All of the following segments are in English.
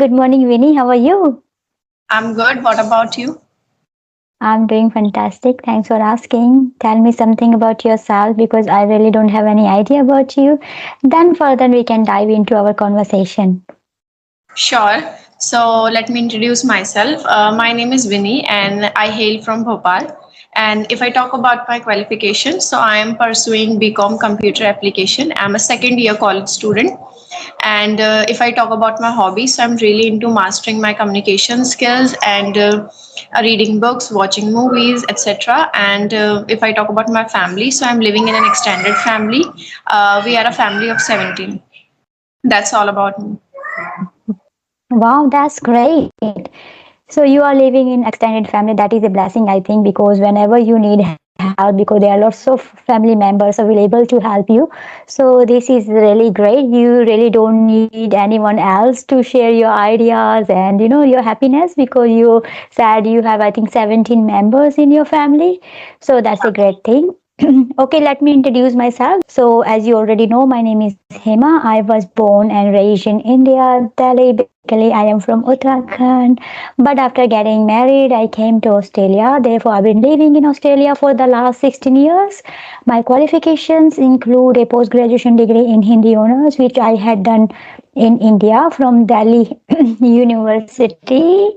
Good morning, Winnie. How are you? I'm good. What about you? I'm doing fantastic. Thanks for asking. Tell me something about yourself because I really don't have any idea about you. Then further we can dive into our conversation. Sure. So let me introduce myself. My name is Vinny and I hail from Bhopal. And if I talk about my qualifications, so I am pursuing BCom Computer Application. I'm a second year college student. And if I talk about my hobbies, so I'm really into mastering my communication skills and reading books, watching movies, etc. And if I talk about my family, so I'm living in an extended family. We are a family of 17. That's all about me. Wow, that's great. So you are living in extended family. That is a blessing, I think, because whenever you need help, because there are lots of family members available to help you. So this is really great. You really don't need anyone else to share your ideas and your happiness because you said you have, I think, 17 members in your family. So that's a great thing. Okay, let me introduce myself. So, as you already know, my name is Hema. I was born and raised in India, Delhi. Basically, I am from Uttarakhand. But after getting married, I came to Australia. Therefore, I've been living in Australia for the last 16 years. My qualifications include a post graduation degree in Hindi honors, which I had done in India from Delhi University.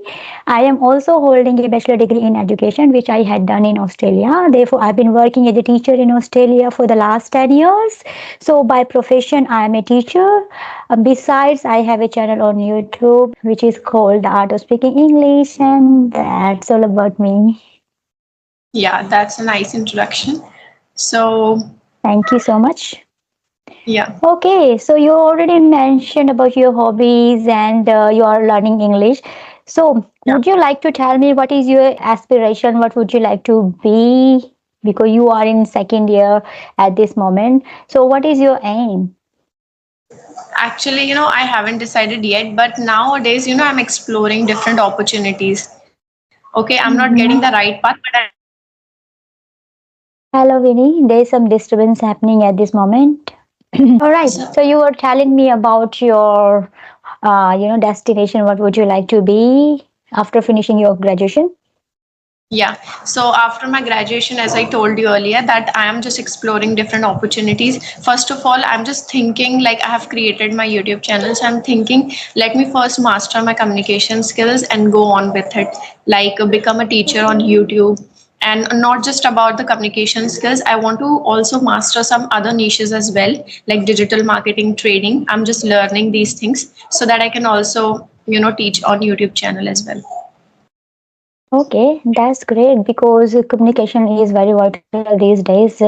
I am also holding a bachelor degree in education, which I had done in Australia. Therefore, I've been working as a teacher in Australia for the last 10 years. So, by profession, I am a teacher. Besides, I have a channel on YouTube which is called The Art of Speaking English, and that's all about me. Yeah, that's a nice introduction. So, Thank you so much. yeah, Okay, so you already mentioned about your hobbies and you are learning English. So, yeah. would you like to tell me what is your aspiration? What would you like to be? Because you are in second year at this moment. So, what is your aim? Actually, I haven't decided yet, but nowadays, I'm exploring different opportunities. Okay, I'm not getting the Mhm. right path, but I'm exploring different opportunities. Hello, Vinny. There is some disturbance happening at this moment. All right. So, you were telling me about your, destination. What would you like to be after finishing your graduation? Yeah. So after my graduation, as I told you earlier, that I am just exploring different opportunities. First of all, I'm just thinking like I have created my YouTube channel. So I'm thinking, let me first master my communication skills and go on with it. Like become a teacher on YouTube. And not just about the communication skills, I want to also master some other niches as well, like digital marketing, trading. I'm just learning these things so that I can also, teach on YouTube channel as well. Okay, that's great because communication is very vital these days.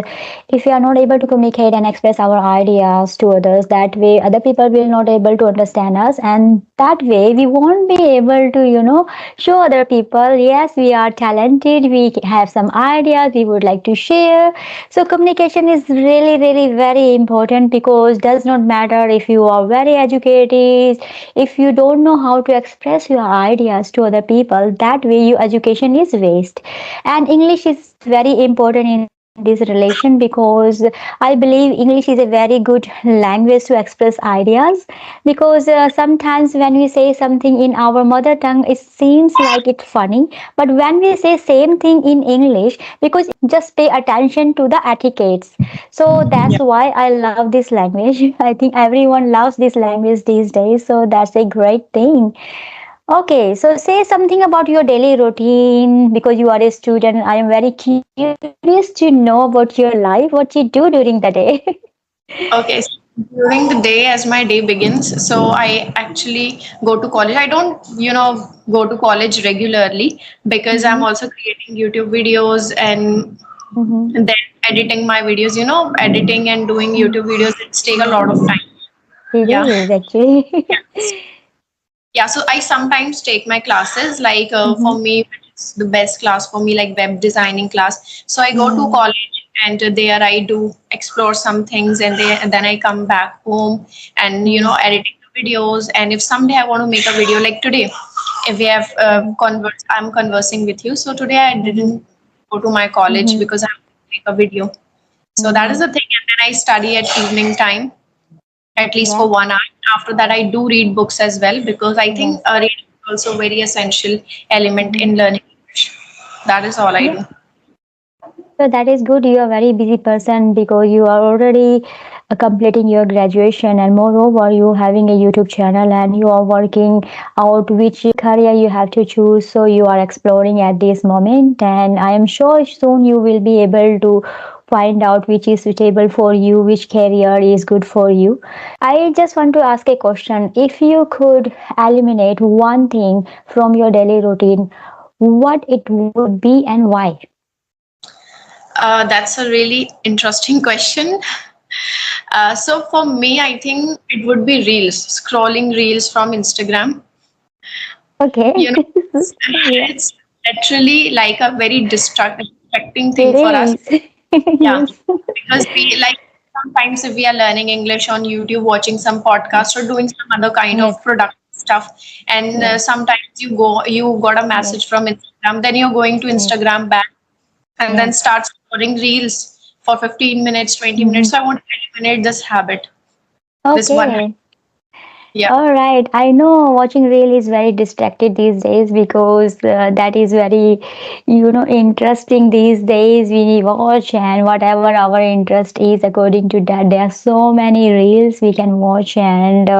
If we are not able to communicate and express our ideas to others, that way other people will not able to understand us, and that way we won't be able to, show other people, yes, we are talented, we have some ideas we would like to share. So communication is really, really very important because does not matter if you are very educated, if you don't know how to express your ideas to other people, that way your education is waste. And English is very important in this relation because I believe English is a very good language to express ideas, because sometimes when we say something in our mother tongue it seems like it's funny, but when we say same thing in English, because just pay attention to the etiquettes. So that's why I love this language. I think everyone loves this language these days, so that's a great thing. Okay, so say something about your daily routine because you are a student. I am very curious to know about your life, what you do during the day. Okay, so during the day as my day begins, so I actually go to college. I don't, go to college regularly because I'm Mm-hmm. also creating YouTube videos and Mm-hmm. then editing my videos. Editing and doing YouTube videos, it's take a lot of time. It Yeah. is actually. Yeah, so I sometimes take my classes like for Mm-hmm. me it's the best class for me, like web designing class. So I go to Mm-hmm. college and there I do explore some things, and then I come back home and editing the videos. And if someday I want to make a video like today, if we have I'm conversing with you, so today I Mm-hmm. didn't go to my college Mm-hmm. because I have to make a video. So that is Mm-hmm. the thing. And then I study at evening time. at least for Yeah. 1 hour. After that, I do read books as well because I think Yes. reading is also a very essential element Mhm. in learning English. That is all I Yeah. do. So that is good. You are a very busy person because you are already completing your graduation, and moreover, you having a YouTube channel and you are working out which career you have to choose. So you are exploring at this moment, and I am sure soon you will be able to find out which is suitable for you, which career is good for you. I just want to ask a question. If you could eliminate one thing from your daily routine, what it would be and why? That's a really interesting question. So for me, I think it would be reels, scrolling reels from Instagram. Okay. You know, Yeah, it's literally like a very distracting it thing for us. is. Yeah, Yes. because we like sometimes if we are learning English on YouTube, watching some podcast or doing some other kind Yes. of product stuff, and Yes. sometimes you got a Yes. message from Instagram, then you're going to Yes. Instagram back and then Yes. start scrolling reels for 15 minutes, 20 minutes. Mhm. So I want to eliminate this habit, this one habit. Okay. Yeah. All right. I know watching reel is very distracted these days because that is very, interesting these days. We watch and whatever our interest is according to that. There are so many reels we can watch, and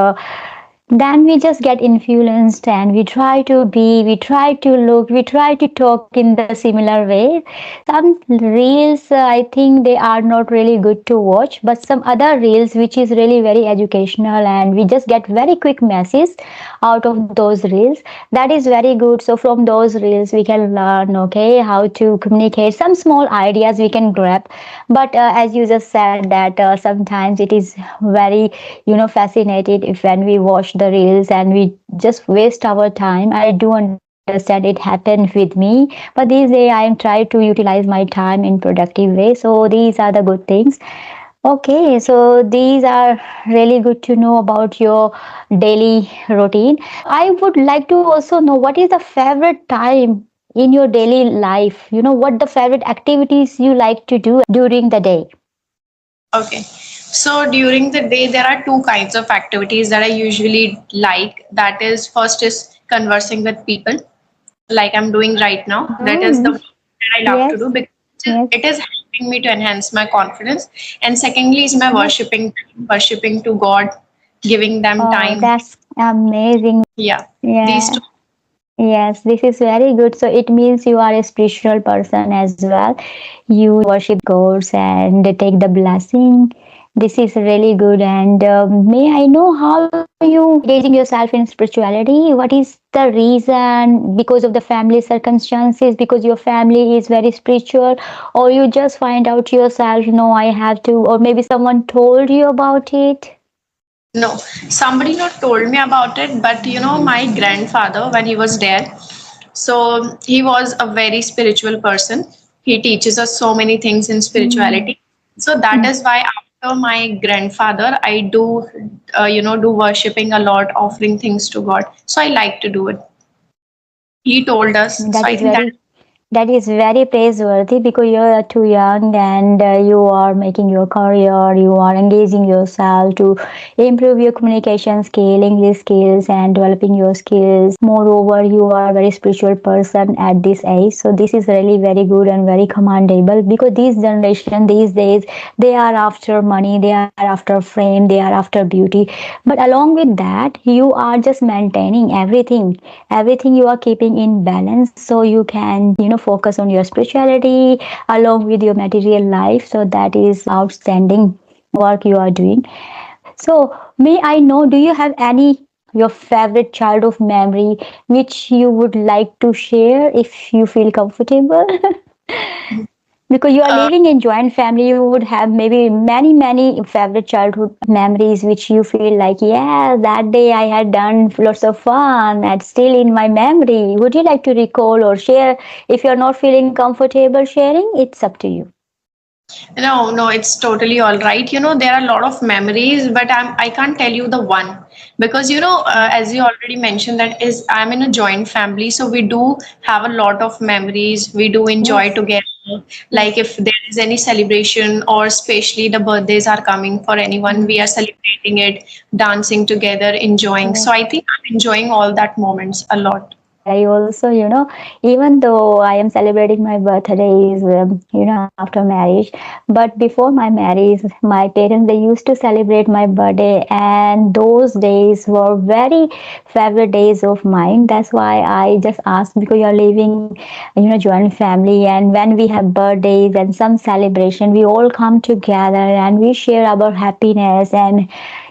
then we just get influenced and we try to look, we try to talk in the similar way. Some reels, I think they are not really good to watch, but some other reels which is really very educational and we just get very quick messages out of those reels. That is very good. So from those reels we can learn, okay, how to communicate, some small ideas we can grab. But as you just said that sometimes it is very fascinated if when we watch the reels and we just waste our time. I do understand it happened with me, but these days I am trying to utilize my time in productive way, so these are the good things. Okay, so these are really good to know about your daily routine. I would like to also know what is the favorite time in your daily life, what the favorite activities you like to do during the day. Okay. So during the day, there are two kinds of activities that I usually like. That is, first is conversing with people, like I'm doing right now. That is the Mm, one that I love to yes. do because Yes. it is helping me to enhance my confidence. And secondly is my Yes. worshiping to God, giving them Oh, time. that's amazing. Yeah, these Yeah. two. Yes, this is very good. So it means you are a spiritual person as well. You worship gods and take the blessing. This is really good. And may I know how you engaging yourself in spirituality? What is the reason? Because of the family circumstances, because your family is very spiritual, or you just find out yourself, no, I have to, or maybe someone told you about it? No, somebody not told me about it, but my grandfather, when he was there, so he was a very spiritual person. He teaches us so many things in Mm. spirituality. So that is why after my grandfather, I do, do worshipping a lot, offering things to God. So I like to do it. He told us. So That I is think that. that is very praiseworthy because you are too young and you are making your career, you are engaging yourself to improve your communication skill, English skills, and developing your skills. Moreover, you are a very spiritual person at this age. So this is really very good and very commendable because this generation these days they are after money, they are after fame, they are after beauty. But along with that, you are just maintaining everything you are keeping in balance so you can focus on your spirituality along with your material life. So that is outstanding work you are doing. So may I know, do you have any your favorite childhood memory which you would like to share if you feel comfortable? Because you are Uh, living in joint family, you would have maybe many favorite childhood memories which you feel like, yeah, that day I had done lots of fun and still in my memory. Would you like to recall or share? If you're not feeling comfortable sharing, it's up to you. No, no, it's totally all right. There are a lot of memories, but I can't tell you the one because as you already mentioned, that is I'm in a joint family, so we do have a lot of memories. We do enjoy Yes. together. Like if there is any celebration, or especially the birthdays are coming for anyone, we are celebrating it, dancing together, enjoying. So I think I'm enjoying all that moments a lot. I also, even though I am celebrating my birthdays, after marriage, but before my marriage, my parents, they used to celebrate my birthday, and those days were very favorite days of mine. That's why I just asked, because you're living, joint family, and when we have birthdays and some celebration, we all come together and we share our happiness and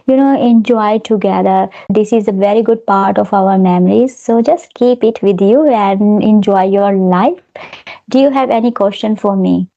enjoy together. This is a very good part of our memories, so just keep it with you and enjoy your life. Do you have any question for me?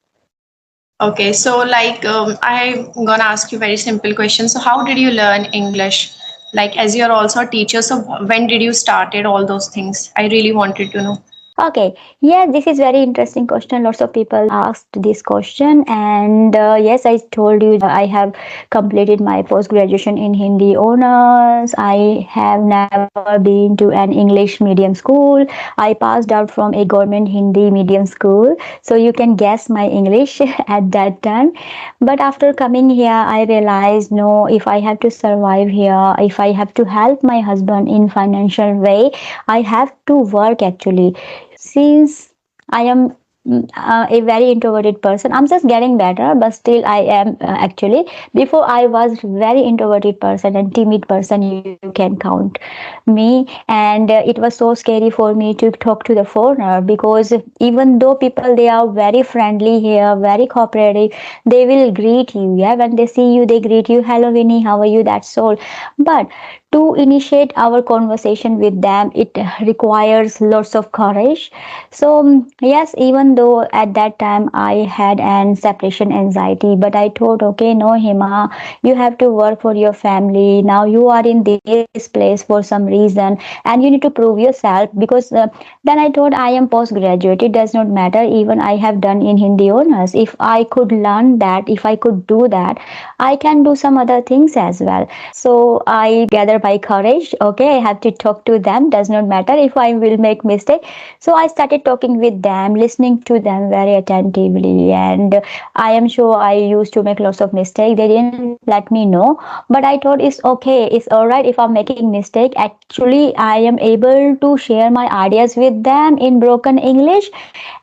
Okay, so like I'm gonna ask you very simple questions. So how did you learn English? Like as you're also a teacher, so when did you started all those things? I really wanted to know. Okay, yeah, this is very interesting question. Lots of people asked this question, and yes, I told you I have completed my post graduation in Hindi honors. I have never been to an English medium school. I passed out from a government Hindi medium school, so you can guess my English at that time. But after coming here, I realized no, if I have to survive here, if I have to help my husband in financial way, I have to work actually. Since I am a very introverted person, I'm just getting better, but still I am actually. Before I was very introverted person and timid person, you can count me, and it was so scary for me to talk to the foreigner, because even though people, they are very friendly here, very cooperative, they will greet you. Yeah, when they see you, they greet you, hello Winnie, how are you, that's all. But to initiate our conversation with them, it requires lots of courage. So yes, even though at that time I had an separation anxiety, but I thought, okay, no Hima, you have to work for your family. Now you are in this place for some reason, and you need to prove yourself. Because then I thought, I am postgraduate, it does not matter, even I have done in Hindi honors. If I could learn that, if I could do that, I can do some other things as well. So I gather my courage. Okay, I have to talk to them. Does not matter if I will make mistake. So I started talking with them, listening to them very attentively, and I am sure I used to make lots of mistakes. They didn't let me know, but I thought it's okay. It's all right if I'm making mistake. Actually, I am able to share my ideas with them in broken English,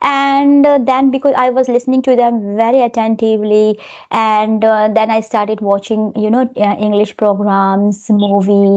and then because I was listening to them very attentively, and then I started watching English programs, movies,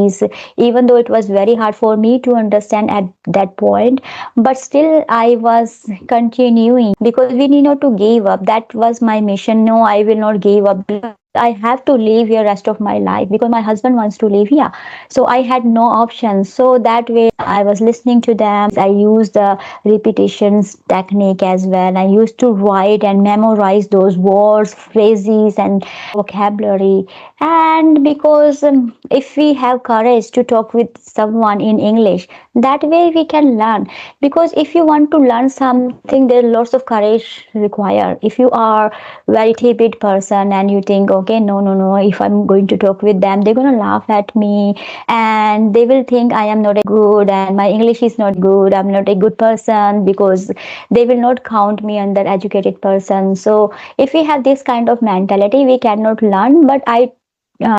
even though it was very hard for me to understand at that point, but still I was continuing, because we need not to give up. That was my mission. No, I will not give up, because I have to live here rest of my life, because my husband wants to live here. So I had no options. So that way I was listening to them. I used the repetitions technique as well. I used to write and memorize those words, phrases, and vocabulary. And because if we have courage to talk with someone in English, that way we can learn. Because if you want to learn something, there are lots of courage required. If you are very timid person and you think, okay, no, no, no, if I'm going to talk with them, they're going to laugh at me, and they will think I am not a good, and my English is not good, I'm not a good person, because they will not count me under educated person. So if we have this kind of mentality, we cannot learn. But I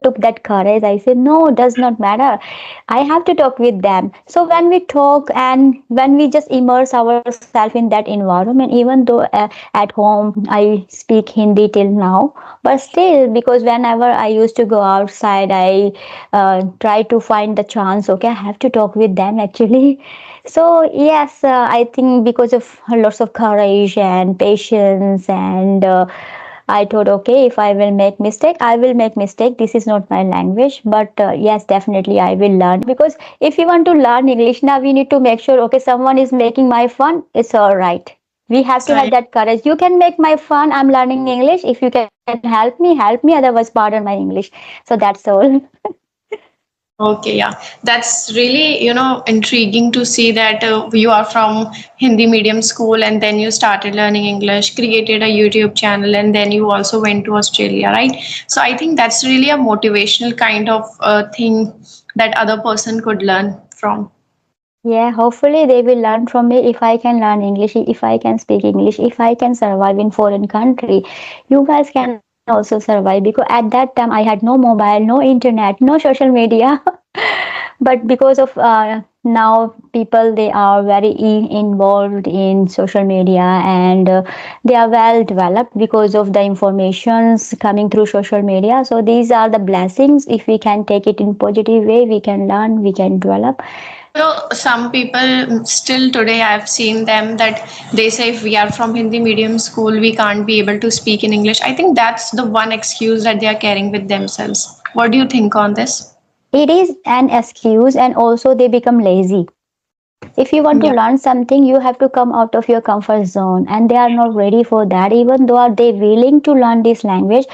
took that courage. I said, no, it does not matter. I have to talk with them. So when we talk and when we just immerse ourselves in that environment, even though at home I speak Hindi till now, but still, because whenever I used to go outside, I try to find the chance. Okay, I have to talk with them actually. So yes, I think because of lots of courage and patience, and I thought, okay, if I will make mistake, I will make mistake. This is not my language, but yes, definitely I will learn. Because if you want to learn English, now we need to make sure, okay, someone is making my fun, it's all right. We have to So have that courage. You can make my fun. I'm learning English. If you can help me, help me. Otherwise, pardon my English. So that's all. okay, yeah, that's really, intriguing to see that you are from Hindi medium school and then you started learning English, created a YouTube channel, and then you also went to Australia, right? So I think that's really a motivational kind of thing that other person could learn from. Yeah, hopefully they will learn from me. If I can learn English, if I can speak English, if I can survive in foreign country, you guys can also survive. Because at that time I had no mobile, no internet, no social media. But because of now people, they are very involved in social media, and they are well developed because of the informations coming through social media. So these are the blessings. If we can take it in positive way, we can learn, we can develop. Some people still today I've seen them that they say if we are from Hindi medium school, we can't be able to speak in English. I think that's the one excuse that they are carrying with themselves. What do you think on this? It is an excuse, and also they become lazy. If you want to Yeah. learn something, you have to come out of your comfort zone, and they are not ready for that. Even though are they willing to learn this language,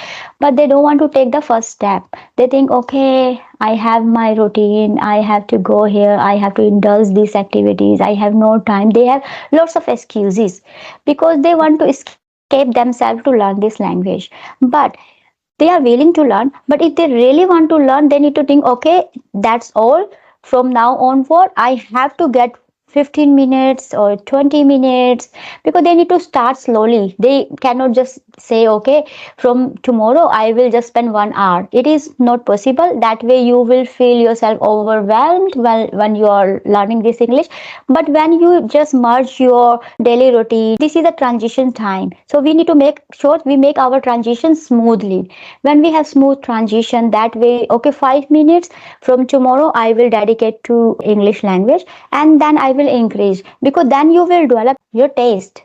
but they don't want to take the first step. They think, okay, I have my routine, I have to go here, I have to indulge these activities, I have no time. They have lots of excuses because they want to escape themselves to learn this language. But they are willing to learn, but if they really want to learn, they need to think, okay, that's all. From now onward, I have to get 15 minutes or 20 minutes, because they need to start slowly. They cannot just say, okay, from tomorrow I will just spend 1 hour. It is not possible. That way you will feel yourself overwhelmed when you are learning this English. But when you just merge your daily routine, this is a transition time. So we need to make sure we make our transition smoothly. When we have smooth transition, that way, okay, 5 minutes from tomorrow I will dedicate to English language, and then I will increase, because then you will develop your taste.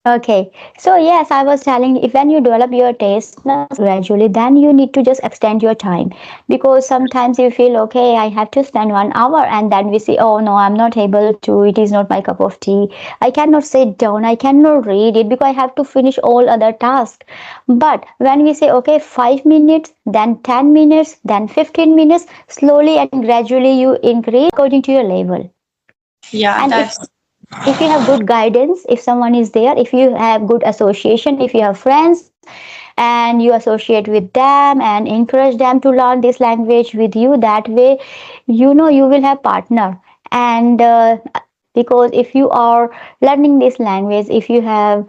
Okay, so yes, I was telling, if when you develop your taste gradually, then you need to just extend your time, because sometimes you feel, okay, I have to spend 1 hour, and then we say, oh no, I'm not able to, it is not my cup of tea, I cannot sit down, I cannot read it because I have to finish all other tasks. But when we say, okay, 5 minutes, then 10 minutes, then 15 minutes, slowly and gradually you increase according to your level. Yeah, And that's if you have good guidance, if someone is there, if you have good association, if you have friends and you associate with them and encourage them to learn this language with you, that way, you will have partner. And because if you are learning this language, if you have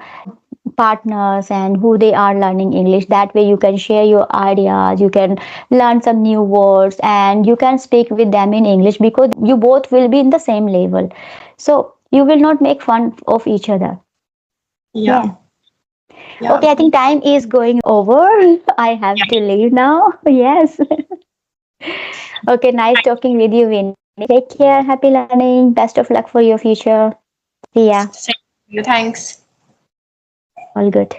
partners and who they are learning English, that way you can share your ideas, you can learn some new words, and you can speak with them in English, because you both will be in the same level. So you will not make fun of each other. yeah, Yeah. yeah, Okay, I think time is going over. I have to leave now. Yes. Okay, nice talking with you, Vinny. Take care. Happy learning. Best of luck for your future. See ya. Same to you. Thanks. All good.